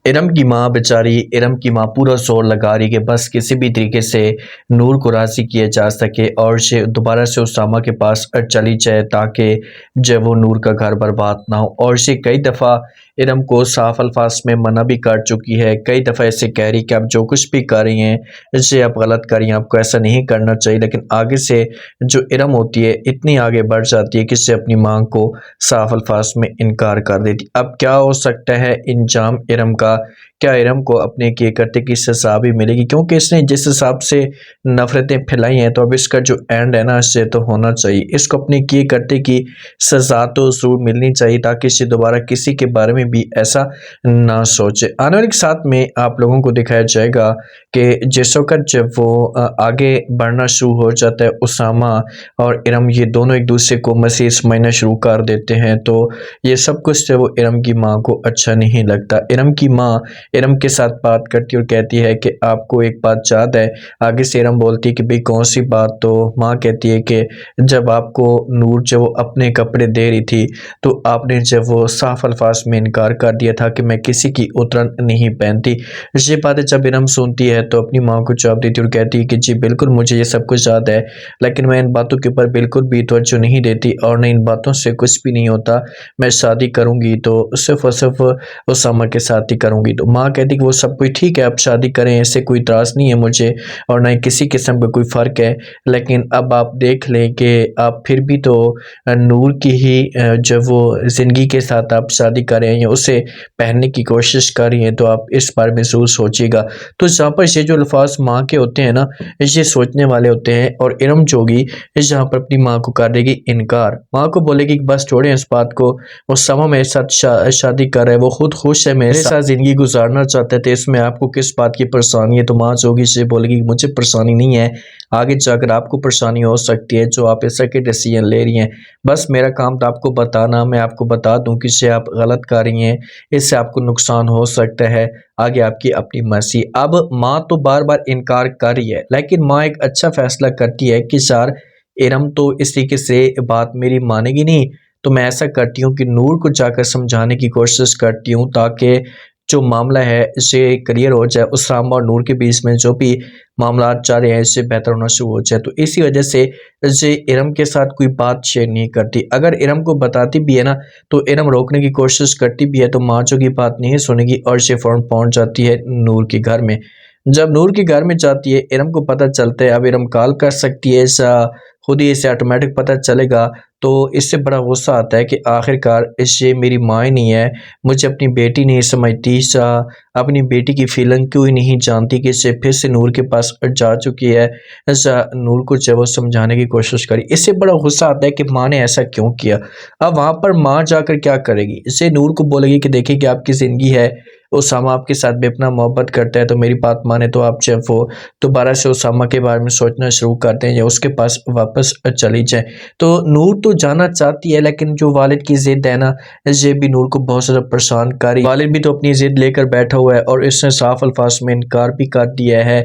ارم کی ماں بیچاری، ارم کی ماں پورا زور لگا رہی کہ بس کسی بھی طریقے سے نور کو راضی کیا جا سکے اور دوبارہ سے اسامہ کے پاس چلی جائے تاکہ جب وہ نور کا گھر برباد نہ ہو۔ اور اسے کئی دفعہ ارم کو صاف الفاظ میں منع بھی کر چکی ہے، کئی دفعہ اسے کہہ رہی کہ آپ جو کچھ بھی کر رہی ہیں اسے آپ غلط کر رہی ہیں، آپ کو ایسا نہیں کرنا چاہیے، لیکن آگے سے جو ارم ہوتی ہے اتنی آگے بڑھ جاتی ہے کہ اسے اپنی ماں کو صاف الفاظ میں انکار کر دیتی۔ اب کیا ہو سکتا ہے انجام ارم کا؟ کیا ارم کو اپنے کیے کرتے کی سزا بھی ملے گی؟ کیونکہ اس نے جس حساب سے نفرتیں پھیلائی ہیں تو اب اس کا جو اینڈ ہے نا اس سے تو ہونا چاہیے، اس کو اپنے کیے کرتے کی سزا تو ضرور ملنی چاہیے تاکہ اسے دوبارہ کسی کے بارے میں بھی ایسا نہ سوچے۔ آنے والے ساتھ میں آپ لوگوں کو دکھایا جائے گا کہ جس وقت جب وہ آگے بڑھنا شروع ہو جاتا ہے اسامہ اور ارم یہ دونوں ایک دوسرے کو مسیح سمجھنا شروع کر دیتے ہیں تو یہ سب کچھ وہ ارم کی ماں کو اچھا نہیں لگتا۔ ارم کی ماں ارم کے ساتھ بات کرتی اور کہتی ہے کہ آپ کو ایک بات یاد ہے؟ آگے سے ارم بولتی ہے کہ بھئی کون سی بات؟ تو ماں کہتی ہے کہ جب آپ کو نور جب وہ اپنے کپڑے دے رہی تھی تو آپ نے جب وہ صاف الفاظ میں انکار کر دیا تھا کہ میں کسی کی اترن نہیں پہنتی۔ یہ باتیں جب ارم سنتی ہے تو اپنی ماں کو جواب دیتی اور کہتی ہے کہ جی بالکل مجھے یہ سب کچھ یاد ہے، لیکن میں ان باتوں کے اوپر بالکل بھی توجہ نہیں دیتی اور نہ ان باتوں سے کچھ بھی نہیں ہوتا۔ میں شادی کروں گی تو صرف اور صرف اسامہ کے ساتھ ہی کروں گی۔ تو ماں کہتی کہ وہ سب کچھ ٹھیک ہے، آپ شادی کریں، ایسے کوئی اعتراض نہیں ہے مجھے اور نہ کسی قسم کا کوئی فرق ہے، لیکن اب آپ دیکھ لیں کہ آپ پھر بھی تو نور کی ہی جب وہ زندگی کے ساتھ آپ شادی کریں یا اسے پہننے کی کوشش کر رہی ہیں تو آپ اس بارے میں ضرور سوچیے گا۔ تو جہاں پر یہ جو الفاظ ماں کے ہوتے ہیں نا یہ سوچنے والے ہوتے ہیں، اور ارم جوگی جہاں پر اپنی ماں کو کر دے گی انکار، ماں کو بولے گی کہ بس چھوڑیں اس بات کو، اسامہ میرے ساتھ شادی کر رہا ہے، وہ خود خوش ہے، میرے ساتھ زندگی گزارنا چاہتے تھے، اس میں آپ کو کس بات کی پریشانی ہے؟ تو ماں جوگی سے بولے گی کہ مجھے پریشانی نہیں ہے، آگے جا کر آپ کو پریشانی ہو سکتی ہے جو آپ ایسا کے ڈیسیژن لے رہی ہیں، بس میرا کام تو آپ کو بتانا، میں آپ کو بتا دوں کہ اسے آپ غلط کر رہی ہیں، اس سے آپ کو نقصان ہو سکتا ہے، آگے آپ کی اپنی مرضی۔ اب ماں تو بار بار انکار کر رہی ہے لیکن ماں ایک اچھا فیصلہ کرتی ہے کہ یار ارم تو اس طریقے سے بات میری مانے گی نہیں، تو میں ایسا کرتی ہوں کہ نور کو جا کر سمجھانے کی کوشش کرتی ہوں تاکہ جو معاملہ ہے اسے کلیئر ہو جائے، اسامہ اور نور کے بیچ میں جو بھی معاملات چل رہے ہیں اس سے بہتر ہونا شروع ہو جائے۔ تو اسی وجہ سے ارم کے ساتھ کوئی بات شیئر نہیں کرتی، اگر ارم کو بتاتی بھی ہے نا تو ارم روکنے کی کوشش کرتی بھی ہے تو ماں جو کی بات نہیں سنے گی اور اسے فوراً پہنچ جاتی ہے نور کے گھر میں۔ جب نور کے گھر میں جاتی ہے ارم کو پتہ چلتا ہے، اب ارم کال کر سکتی ہے، ایسا خود ہی اسے آٹومیٹک پتہ چلے گا تو اس سے بڑا غصہ آتا ہے کہ آخر کار یہ میری ماں ہی نہیں ہے، مجھے اپنی بیٹی نہیں سمجھتی، اپنی بیٹی کی فیلنگ کیوں ہی نہیں جانتی کہ اسے پھر سے نور کے پاس جا چکی ہے، نور کو جب وہ سمجھانے کی کوشش کری، اس سے بڑا غصہ آتا ہے کہ ماں نے ایسا کیوں کیا۔ اب وہاں پر ماں جا کر کیا کرے گی؟ اسے نور کو بولے گی کہ دیکھیں کہ آپ کی زندگی ہے، اسامہ آپ کے ساتھ بے پناہ محبت کرتا ہے تو میری بات مانے تو آپ جب وہ دوبارہ سے اسامہ کے بارے میں سوچنا شروع کرتے ہیں یا اس کے پاس واپس چلی جائیں۔ تو نور تو جانا چاہتی ہے لیکن جو والد کی ضد ہے نا یہ بھی نور کو بہت زیادہ پریشان کر رہی ہے، والد بھی تو اپنی ضد لے کر بیٹھا ہوا ہے اور اس نے صاف الفاظ میں انکار بھی کر دیا ہے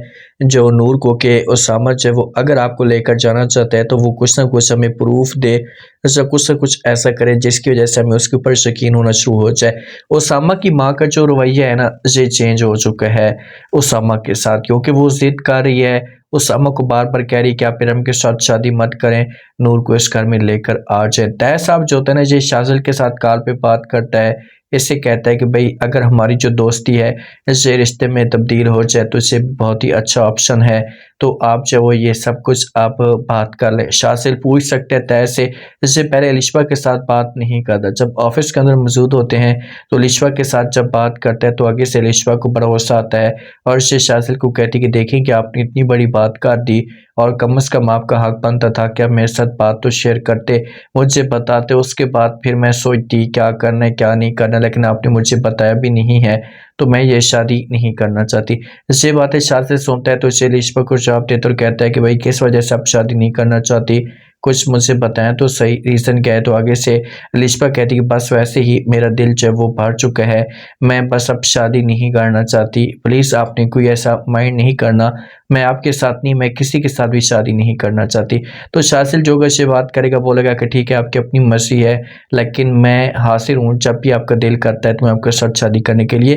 جو نور کو کہ اسامہ جو وہ اگر آپ کو لے کر جانا چاہتا ہے تو وہ کچھ نہ کچھ ہمیں پروف دے، کچھ نہ کچھ ایسا کرے جس کی وجہ سے ہمیں اس کے اوپر یقین ہونا شروع ہو جائے۔ اسامہ کی ماں کا جو رویہ ہے نا یہ چینج ہو چکا ہے اسامہ کے ساتھ، کیونکہ وہ ضد کر رہی ہے، اسامہ کو بار بار کہہ رہی ہے کہ آپ ارم کے ساتھ شادی مت کریں، نور کو اس گھر میں لے کر آ جائے۔ طے صاحب جو ہوتا ہے نا یہ شازل کے ساتھ کال پہ بات کرتا ہے، اس سے کہتا ہے کہ بھئی اگر ہماری جو دوستی ہے اس سے رشتے میں تبدیل ہو جائے تو اسے بہت ہی اچھا آپشن ہے، تو آپ جو وہ یہ سب کچھ آپ بات کر لیں۔ شازل پوچھ سکتے ہیں طے سے، اس سے پہلے الشبا کے ساتھ بات نہیں کرتا، جب آفس کے اندر موجود ہوتے ہیں تو الشبا کے ساتھ جب بات کرتا ہے تو آگے سے الشبا کو بڑا غصہ آتا ہے اور اسے شازل کو کہتی کہ دیکھیں کہ آپ نے اتنی بڑی بات کر دی اور کم از کم آپ کا حق بنتا تھا کہ آپ میرے ساتھ بات تو شیئر کرتے، مجھے بتاتے، اس کے بعد پھر میں سوچتی کیا کرنا ہے کیا نہیں کرنا، لیکن آپ نے مجھے بتایا بھی نہیں ہے تو میں یہ شادی نہیں کرنا چاہتی۔ یہ باتیں شازل سنتا ہے تو اسے الشبا کو جواب دیتا اور کہتا ہے کہ بھائی کس وجہ سے آپ شادی نہیں کرنا چاہتی، کچھ مجھے بتائیں تو صحیح ریزن کیا ہے۔ تو آگے سے الشبا کہتی کہ بس ویسے ہی میرا دل جو وہ بھر چکا ہے، میں بس اب شادی نہیں کرنا چاہتی، پلیز آپ نے کوئی ایسا مائنڈ نہیں کرنا، میں آپ کے ساتھ نہیں، میں کسی کے ساتھ بھی شادی نہیں کرنا چاہتی۔ تو شازل جو یہ بات کرے گا بولے گا کہ ٹھیک ہے آپ کی اپنی مرضی ہے، لیکن میں حاضر ہوں جب بھی آپ کا دل کرتا ہے تو میں آپ کے ساتھ شادی کرنے کے لیے